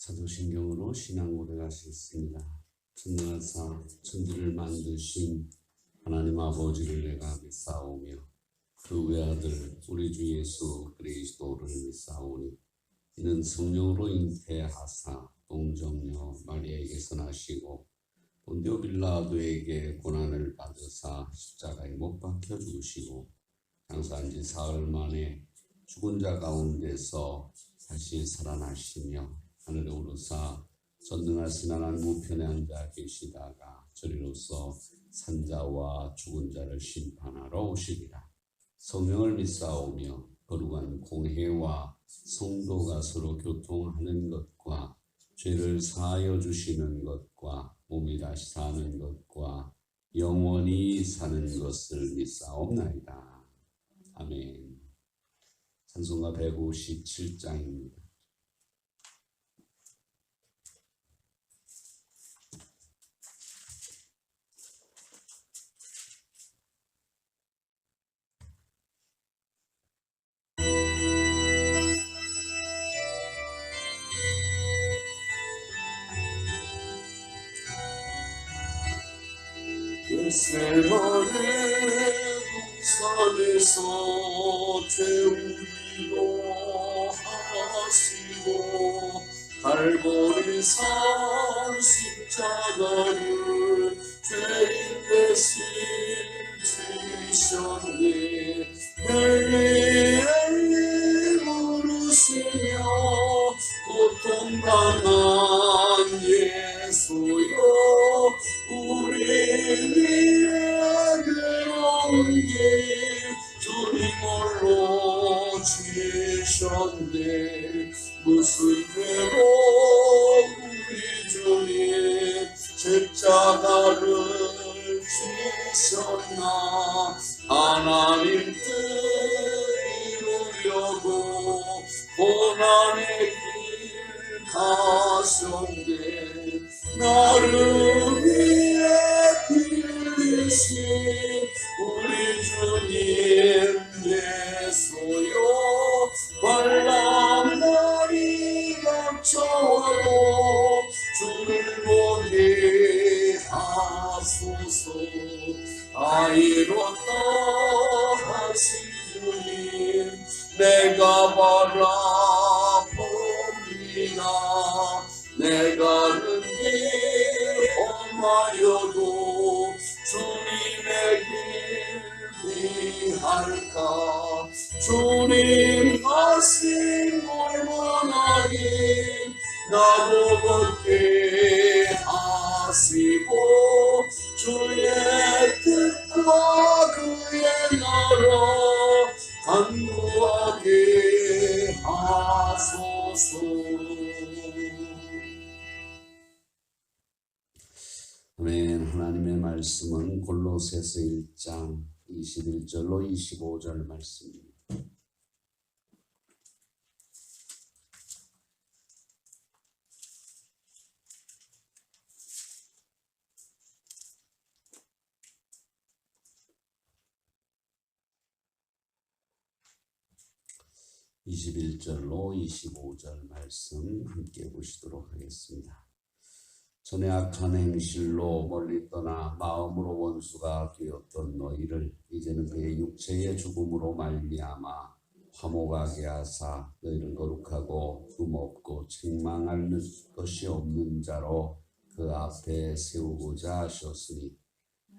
사도신경으로 신앙 고백하시겠습니다. 전능하사 천지를 만드신 하나님 아버지를 내가 믿사오며 그 외아들 우리 주 예수 그리스도를 믿사오니 이는 성령으로 잉태하사 동정녀 마리아에게서 나시고 본디오 빌라도에게 고난을 받으사 십자가에 못 박혀 죽으시고 장사한 지 사흘 만에 죽은 자 가운데서 다시 살아나시며 하늘에 오르사 전능하신 하나님 우편에 앉아 계시다가 저리로서 산자와 죽은 자를 심판하러 오시리라. 성령을 믿사오며 거룩한 공회와 성도가 서로 교통하는 것과 죄를 사하여 주시는 것과 몸이 다시 사는 것과 영원히 사는 것을 믿사옵나이다. 아멘. 찬송가 157장입니다. 겟세마네 동산에서 죄우기도 하시고 갈보리 산 십자가를 죄인 대신 지셨네. 엘리 엘리 부르시며 고통당한 예수여 우리 위에 괴로운 길 주님 홀로 지셨네. 무슨 죄로 우리 주님 십자가를 지셨나. 하나님 뜻 이루려고 고난의 길 가셨네. 나를 위해 빌리신 우리 주님 예수여 환난날이 닥쳐와도 주를 보게 하소서. 아이롭다 하신 주님 내가 바라봅니다. 내가 가는 길 험하여도 주님의 길 비할까. 주님 가신 골만하긴 나도 걷게 하시고 주의 뜻과 그의 나라 간구하게 하소서. 아멘. 하나님의 말씀은 골로새서 1장 21절로 25절 말씀입니다. (21절로 25절) 말씀 함께 보시도록 하겠습니다. 전에 악한 행실로 멀리 떠나 마음으로 원수가 되었던 너희를 이제는 그의 육체의 죽음으로 말미암아 화목하게 하사 너희를 거룩하고 흠없고 책망할 것이 없는 자로 그 앞에 세우고자 하셨으니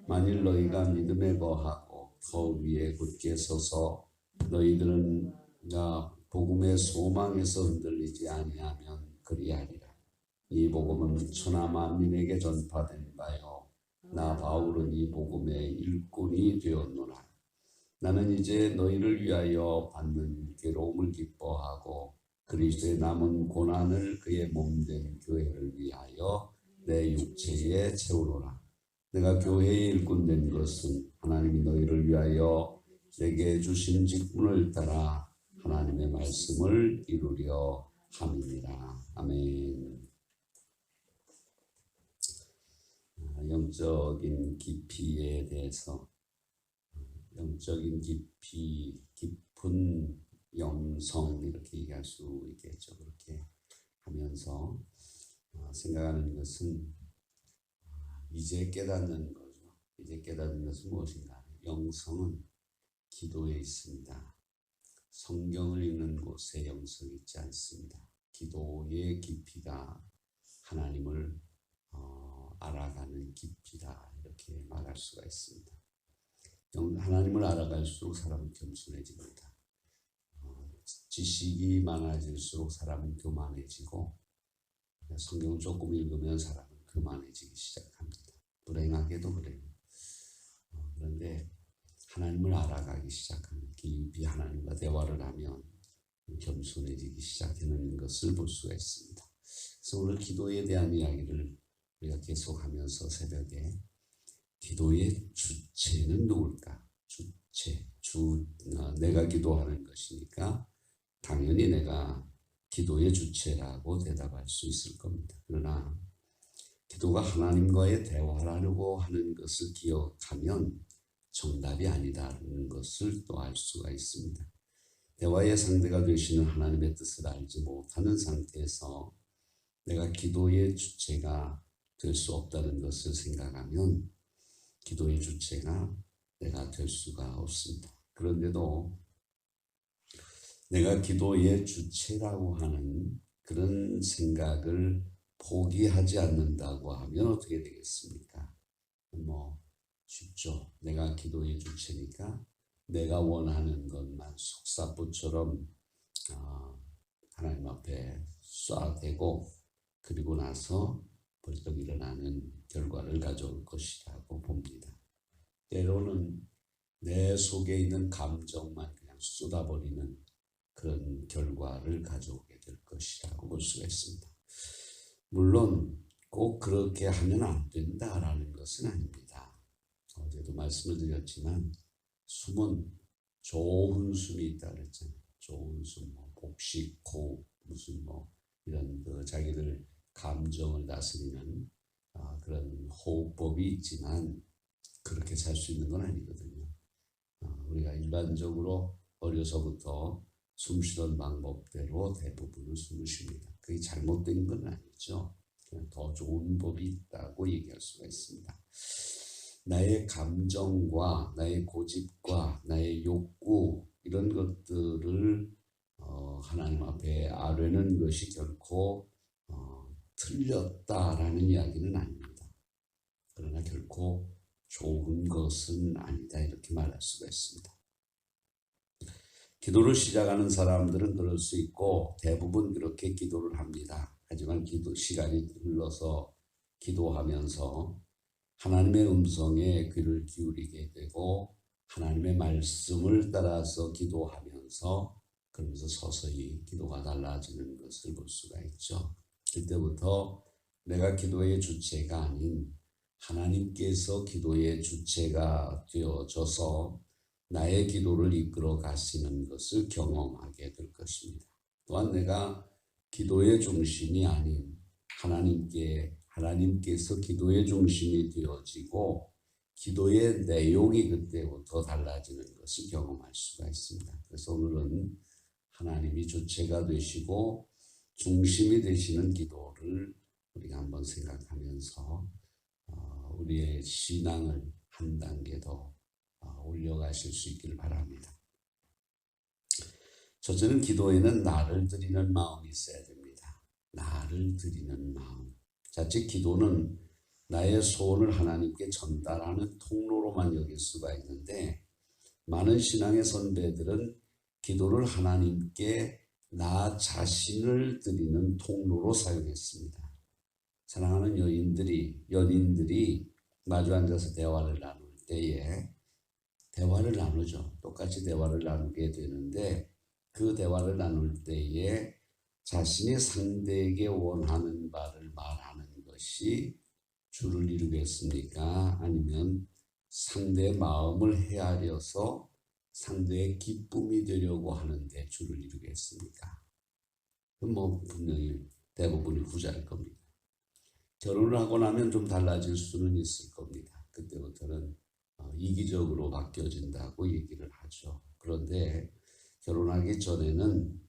만일 너희가 믿음에 거하고 더 위에 굳게 서서 너희들은 복음의 소망에서 흔들리지 아니하면 그리하리라. 이 복음은 천하 만민에게 전파된 바요 나 바울은 이 복음의 일꾼이 되었노라. 나는 이제 너희를 위하여 받는 괴로움을 기뻐하고 그리스도의 남은 고난을 그의 몸된 교회를 위하여 내 육체에 채우노라. 내가 교회의 일꾼 된 것은 하나님이 너희를 위하여 내게 주신 직분을 따라 하나님의 말씀을 이루려 함이니라. 아멘. 영적인 깊이에 대해서 영적인 깊이, 깊은 영성 이렇게 얘기할 수 있겠죠. 그렇게 하면서 생각하는 것은 이제 깨닫는 거죠. 이제 깨닫는 것은 무엇인가? 영성은 기도에 있습니다. 성경을 읽는 곳에 영성이 있지 않습니다. 기도의 깊이가 하나님을 알아가는 깊이다, 이렇게 말할 수가 있습니다. 하나님을 알아갈수록 사람은 겸손해집니다. 지식이 많아질수록 사람은 교만해지고, 성경을 조금 읽으면 사람은 교만해지기 시작합니다. 불행하게도 그래요. 그런데 하나님을 알아가기 시작하면, 깊이 하나님과 대화를 하면 겸손해지기 시작하는 것을 볼 수가 있습니다. 그래서 오늘 기도에 대한 이야기를 우리가 계속하면서 새벽에 기도의 주체는 누굴까? 내가 기도하는 것이니까 당연히 내가 기도의 주체라고 대답할 수 있을 겁니다. 그러나 기도가 하나님과의 대화를 하려고 하는 것을 기억하면 정답이 아니다라는 것을 또 알 수가 있습니다. 대화의 상대가 되시는 하나님의 뜻을 알지 못하는 상태에서 내가 기도의 주체가 될 수 없다는 것을 생각하면 기도의 주체가 내가 될 수가 없습니다. 그런데도 내가 기도의 주체라고 하는 그런 생각을 포기하지 않는다고 하면 어떻게 되겠습니까? 쉽죠. 내가 기도의 주체니까 내가 원하는 것만 속사포처럼 하나님 앞에 쏴대고 그리고 나서 벌떡 일어나는 결과를 가져올 것이라고 봅니다. 때로는 내 속에 있는 감정만 그냥 쏟아버리는 그런 결과를 가져오게 될 것이라고 볼 수가 있습니다. 물론 꼭 그렇게 하면 안 된다라는 것은 아닙니다. 어제도 말씀을 드렸지만 숨은 좋은 숨이 있다 그랬잖아요. 좋은 숨, 복식, 호흡, 무슨 이런 자기들 감정을 다스리는 그런 호흡법이 있지만 그렇게 살 수 있는 건 아니거든요. 우리가 일반적으로 어려서부터 숨 쉬던 방법대로 대부분은 숨을 쉽니다. 그게 잘못된 건 아니죠. 그냥 더 좋은 법이 있다고 얘기할 수가 있습니다. 나의 감정과 나의 고집과 나의 욕구 이런 것들을 하나님 앞에 아뢰는 것이 결코 틀렸다라는 이야기는 아닙니다. 그러나 결코 좋은 것은 아니다, 이렇게 말할 수가 있습니다. 기도를 시작하는 사람들은 그럴 수 있고 대부분 그렇게 기도를 합니다. 하지만 시간이 흘러서 기도하면서 하나님의 음성에 귀를 기울이게 되고 하나님의 말씀을 따라서 기도하면서 그러면서 서서히 기도가 달라지는 것을 볼 수가 있죠. 그때부터 내가 기도의 주체가 아닌 하나님께서 기도의 주체가 되어져서 나의 기도를 이끌어 가시는 것을 경험하게 될 것입니다. 또한 내가 기도의 중심이 아닌 하나님께서 기도의 중심이 되어지고 기도의 내용이 그때부터 달라지는 것을 경험할 수가 있습니다. 그래서 오늘은 하나님이 주체가 되시고 중심이 되시는 기도를 우리가 한번 생각하면서 우리의 신앙을 한 단계 더 올려가실 수 있기를 바랍니다. 첫째는 기도에는 나를 드리는 마음이 있어야 됩니다. 나를 드리는 마음. 자칫 기도는 나의 소원을 하나님께 전달하는 통로로만 여길 수가 있는데 많은 신앙의 선배들은 기도를 하나님께 나 자신을 드리는 통로로 사용했습니다. 사랑하는 연인들이 마주 앉아서 대화를 나눌 때에 대화를 나누죠. 똑같이 대화를 나누게 되는데 그 대화를 나눌 때에 자신이 상대에게 원하는 바를 말하는 것이 주를 이루겠습니까? 아니면 상대의 마음을 헤아려서 상대의 기쁨이 되려고 하는데 주를 이루겠습니까? 분명히 대부분이 후자일 겁니다. 결혼을 하고 나면 좀 달라질 수는 있을 겁니다. 그때부터는 이기적으로 바뀌어진다고 얘기를 하죠. 그런데 결혼하기 전에는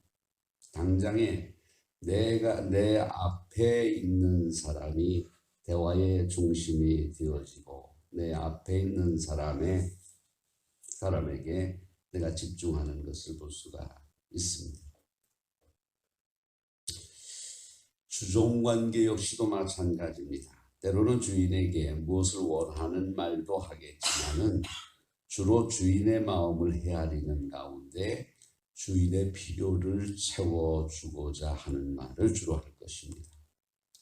당장에 내 앞에 있는 사람이 대화의 중심이 되어지고 내 앞에 있는 사람에게 내가 집중하는 것을 볼 수가 있습니다. 주종관계 역시도 마찬가지입니다. 때로는 주인에게 무엇을 원하는 말도 하겠지만은 주로 주인의 마음을 헤아리는 가운데 주인의 필요를 채워주고자 하는 말을 주로 할 것입니다.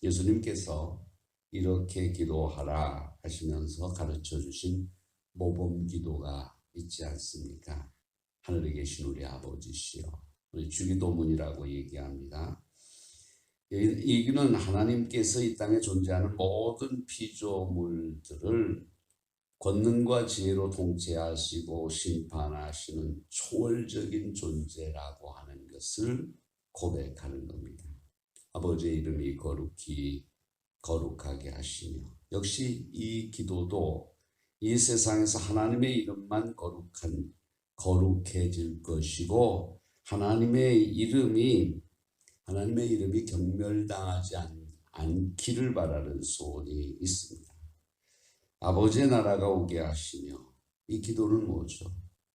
예수님께서 이렇게 기도하라 하시면서 가르쳐 주신 모범 기도가 있지 않습니까? 하늘에 계신 우리 아버지시여, 우리 주기도문이라고 얘기합니다. 이기는 하나님께서 이 땅에 존재하는 모든 피조물들을 권능과 지혜로 통치하시고 심판하시는 초월적인 존재라고 하는 것을 고백하는 겁니다. 아버지의 이름이 거룩하게 하시며, 역시 이 기도도 이 세상에서 하나님의 이름만 거룩해질 것이고 하나님의 이름이 경멸당하지 않기를 바라는 소원이 있습니다. 아버지의 나라가 오게 하시며, 이 기도는 뭐죠?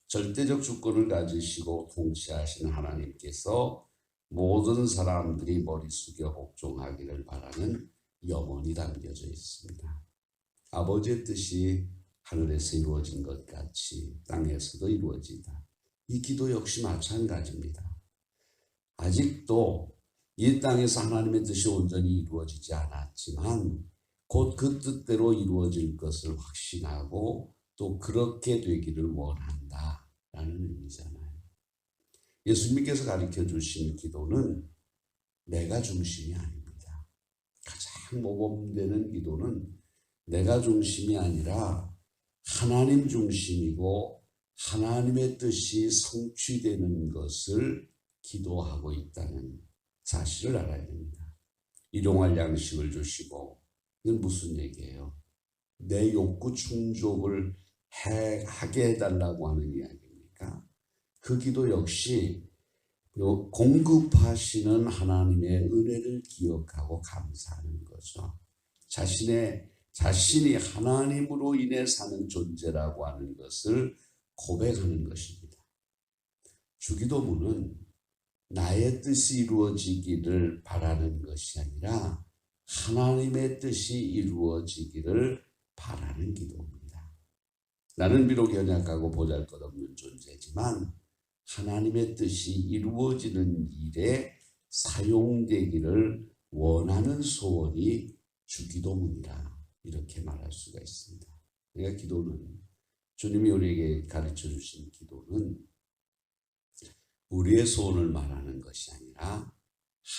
절대적 주권을 가지시고 통치하시는 하나님께서 모든 사람들이 머리 숙여 복종하기를 바라는 염원이 담겨져 있습니다. 아버지의 뜻이 하늘에서 이루어진 것 같이 땅에서도 이루어지다. 이 기도 역시 마찬가지입니다. 아직도 이 땅에서 하나님의 뜻이 온전히 이루어지지 않았지만 곧 그 뜻대로 이루어질 것을 확신하고 또 그렇게 되기를 원한다 라는 의미잖아요. 예수님께서 가르쳐 주신 기도는 내가 중심이 아닙니다. 가장 모범되는 기도는 내가 중심이 아니라 하나님 중심이고 하나님의 뜻이 성취되는 것을 기도하고 있다는 사실을 알아야 됩니다. 일용할 양식을 주시고, 이건 무슨 얘기예요? 내 욕구 충족을 하게 해달라고 하는 이야기입니까? 그 기도 역시 공급하시는 하나님의 은혜를 기억하고 감사하는 거죠. 자신이 하나님으로 인해 사는 존재라고 하는 것을 고백하는 것입니다. 주기도문은 나의 뜻이 이루어지기를 바라는 것이 아니라 하나님의 뜻이 이루어지기를 바라는 기도입니다. 나는 비록 연약하고 보잘것없는 존재지만 하나님의 뜻이 이루어지는 일에 사용되기를 원하는 소원이 주기도문이라 이렇게 말할 수가 있습니다. 그러니까 기도는, 주님이 우리에게 가르쳐 주신 기도는 우리의 소원을 말하는 것이 아니라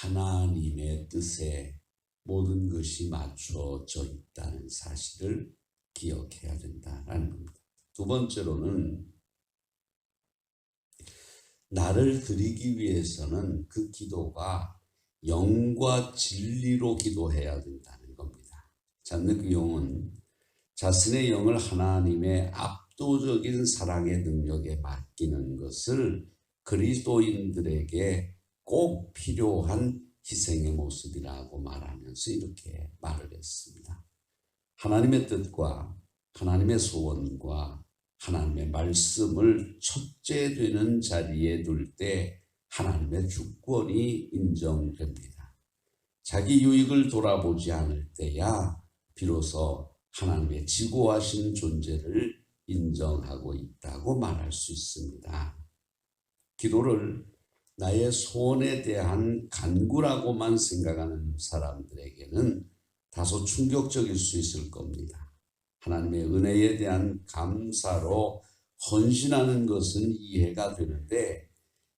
하나님의 뜻에 모든 것이 맞춰져 있다는 사실을 기억해야 된다는 겁니다. 두 번째로는 나를 드리기 위해서는 그 기도가 영과 진리로 기도해야 된다는 겁니다. 잡는 그 영은 자신의 영을 하나님의 압도적인 사랑의 능력에 맡기는 것을 그리스도인들에게 꼭 필요한 희생의 모습이라고 말하면서 이렇게 말을 했습니다. 하나님의 뜻과 하나님의 소원과 하나님의 말씀을 첫째 되는 자리에 둘 때 하나님의 주권이 인정됩니다. 자기 유익을 돌아보지 않을 때야 비로소 하나님의 지고하신 존재를 인정하고 있다고 말할 수 있습니다. 기도를 나의 소원에 대한 간구라고만 생각하는 사람들에게는 다소 충격적일 수 있을 겁니다. 하나님의 은혜에 대한 감사로 헌신하는 것은 이해가 되는데,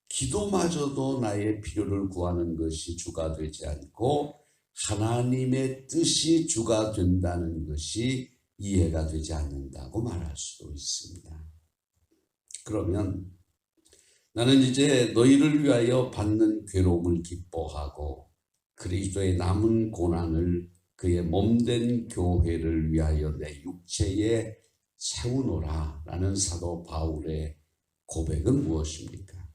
기도마저도 나의 필요를 구하는 것이 주가 되지 않고 하나님의 뜻이 주가 된다는 것이 이해가 되지 않는다고 말할 수도 있습니다. 그러면 나는 이제 너희를 위하여 받는 괴로움을 기뻐하고 그리스도의 남은 고난을 그의 몸된 교회를 위하여 내 육체에 채우노라 라는 사도 바울의 고백은 무엇입니까?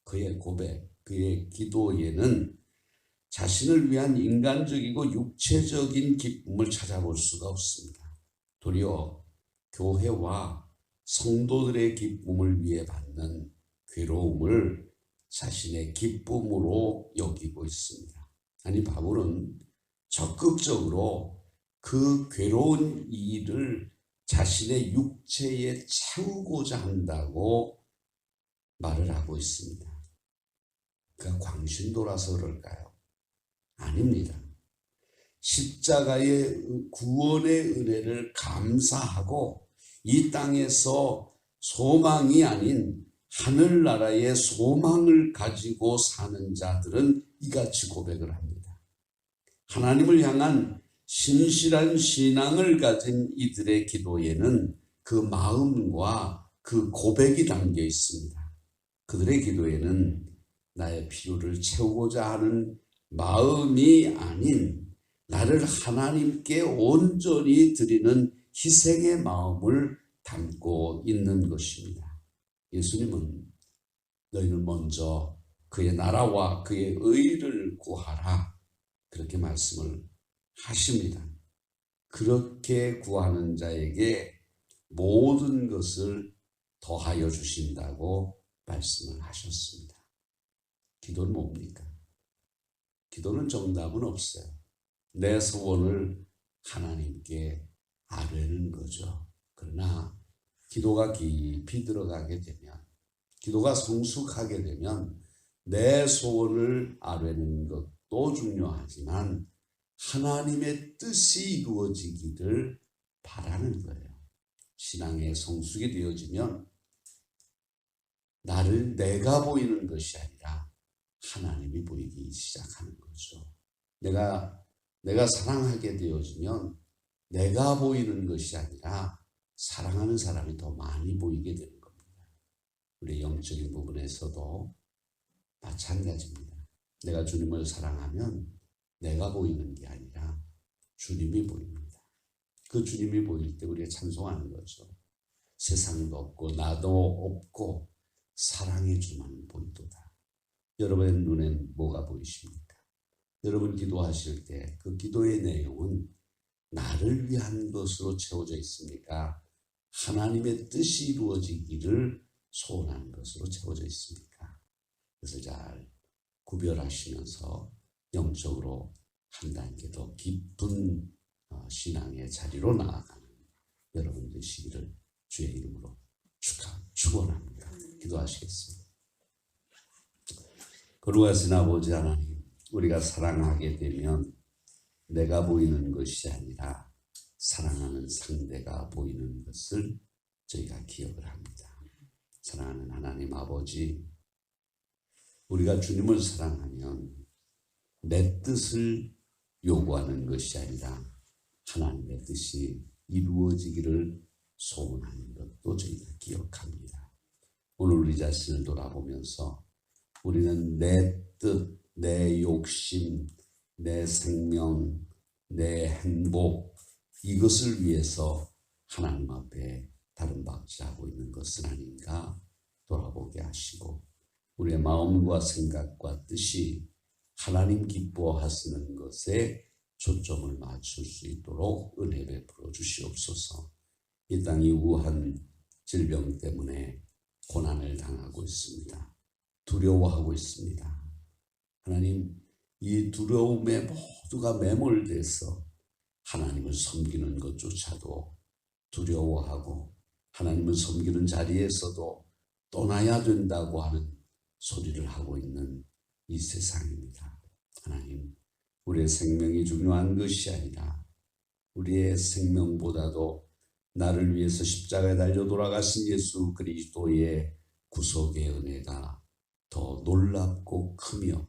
그의 고백, 그의 기도에는 자신을 위한 인간적이고 육체적인 기쁨을 찾아볼 수가 없습니다. 도리어 교회와 성도들의 기쁨을 위해 받는 괴로움을 자신의 기쁨으로 여기고 있습니다. 아니, 바울은 적극적으로 그 괴로운 일을 자신의 육체에 채우고자 한다고 말을 하고 있습니다. 그가 광신도라서 그럴까요? 아닙니다. 십자가의 구원의 은혜를 감사하고 이 땅에서 소망이 아닌 하늘나라의 소망을 가지고 사는 자들은 이같이 고백을 합니다. 하나님을 향한 신실한 신앙을 가진 이들의 기도에는 그 마음과 그 고백이 담겨 있습니다. 그들의 기도에는 나의 필요를 채우고자 하는 마음이 아닌 나를 하나님께 온전히 드리는 희생의 마음을 담고 있는 것입니다. 예수님은 너희는 먼저 그의 나라와 그의 의를 구하라, 그렇게 말씀을 하십니다. 그렇게 구하는 자에게 모든 것을 더하여 주신다고 말씀을 하셨습니다. 기도는 뭡니까? 기도는 정답은 없어요. 내 소원을 하나님께 아뢰는 거죠. 그러나 기도가 깊이 들어가게 되면, 기도가 성숙하게 되면 내 소원을 아뢰는 것도 중요하지만 하나님의 뜻이 이루어지기를 바라는 거예요. 신앙의 성숙이 되어지면 나를 내가 보이는 것이 아니라 하나님이 보이기 시작하는 거죠. 내가 사랑하게 되어지면 내가 보이는 것이 아니라 사랑하는 사람이 더 많이 보이게 되는 겁니다. 우리 영적인 부분에서도 마찬가지입니다. 내가 주님을 사랑하면 내가 보이는 게 아니라 주님이 보입니다. 그 주님이 보일 때 우리가 찬송하는 거죠. 세상도 없고 나도 없고 사랑의 주만 보이도다. 여러분의 눈엔 뭐가 보이십니까? 여러분 기도하실 때 그 기도의 내용은 나를 위한 것으로 채워져 있습니까? 하나님의 뜻이 이루어지기를 소원하는 것으로 채워져 있습니까? 그래서 잘 구별하시면서 영적으로 한 단계 더 깊은 신앙의 자리로 나아가는 여러분 되시기를 주의 이름으로 축원합니다. 기도하시겠습니다. 거룩하신 아버지 하나님, 우리가 사랑하게 되면 내가 보이는 것이 아니라 사랑하는 상대가 보이는 것을 저희가 기억을 합니다. 사랑하는 하나님 아버지, 우리가 주님을 사랑하면 내 뜻을 요구하는 것이 아니라 하나님의 뜻이 이루어지기를 소원하는 것도 저희가 기억합니다. 오늘 우리 자신을 돌아보면서 우리는 내 뜻, 내 욕심, 내 생명, 내 행복, 이것을 위해서 하나님 앞에 다른 박질하고 있는 것은 아닌가 돌아보게 하시고, 우리의 마음과 생각과 뜻이 하나님 기뻐하시는 것에 초점을 맞출 수 있도록 은혜 베풀어 주시옵소서. 이 땅이 우한 질병 때문에 고난을 당하고 있습니다. 두려워하고 있습니다. 하나님, 이 두려움에 모두가 매몰돼서 하나님을 섬기는 것조차도 두려워하고 하나님을 섬기는 자리에서도 떠나야 된다고 하는 소리를 하고 있는 이 세상입니다. 하나님, 우리의 생명이 중요한 것이 아니라 우리의 생명보다도 나를 위해서 십자가에 달려 돌아가신 예수 그리스도의 구속의 은혜가 더 놀랍고 크며,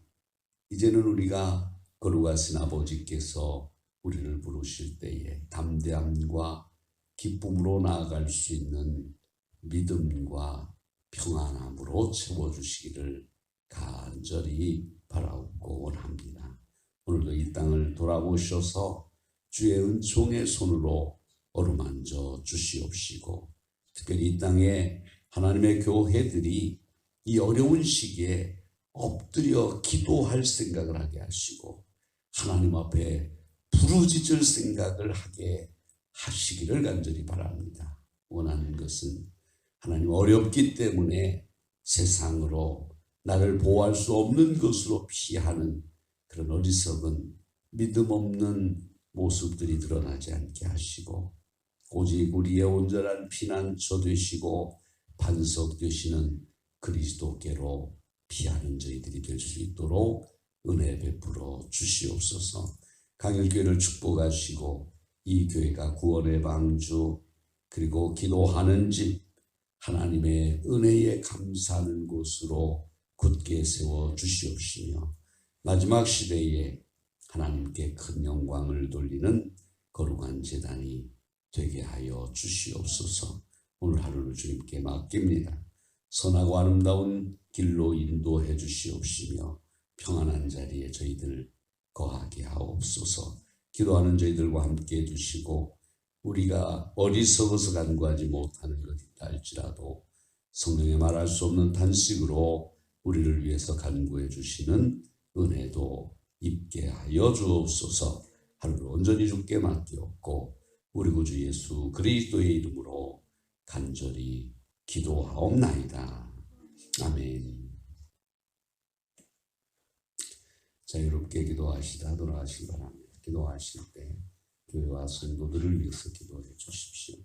이제는 우리가 거룩하신 아버지께서 우리를 부르실 때에 담대함과 기쁨으로 나아갈 수 있는 믿음과 평안함으로 채워주시기를 간절히 바라옵고 원합니다. 오늘도 이 땅을 돌아보셔서 주의 은총의 손으로 어루만져 주시옵시고, 특별히 이 땅에 하나님의 교회들이 이 어려운 시기에 엎드려 기도할 생각을 하게 하시고 하나님 앞에 부르짖을 생각을 하게 하시기를 간절히 바랍니다. 원하는 것은 하나님 어렵기 때문에 세상으로 나를 보호할 수 없는 것으로 피하는 그런 어리석은 믿음 없는 모습들이 드러나지 않게 하시고 오직 우리의 온전한 피난처 되시고 반석 되시는 그리스도께로 피하는 저희들이 될 수 있도록 은혜 베풀어 주시옵소서. 강일교회를 축복하시고 이 교회가 구원의 방주 그리고 기도하는 집 하나님의 은혜에 감사하는 곳으로 굳게 세워 주시옵시며 마지막 시대에 하나님께 큰 영광을 돌리는 거룩한 제단이 되게 하여 주시옵소서. 오늘 하루를 주님께 맡깁니다. 선하고 아름다운 길로 인도해 주시옵시며 평안한 자리에 저희들 거하게 하옵소서. 기도하는 저희들과 함께 해주시고 우리가 어리석어서 간구하지 못하는 것이 있다 할지라도 성령의 말할 수 없는 단식으로 우리를 위해서 간구해 주시는 은혜도 입게 하여 주옵소서. 하루를 온전히 주께 맡기옵고 우리 구주 예수 그리스도의 이름으로 간절히 기도하옵나이다. 아멘. 자유롭게 기도하시다 돌아가시기 바랍니다. 기도하실 때 교회와 성도들을 위해서 기도해 주십시오.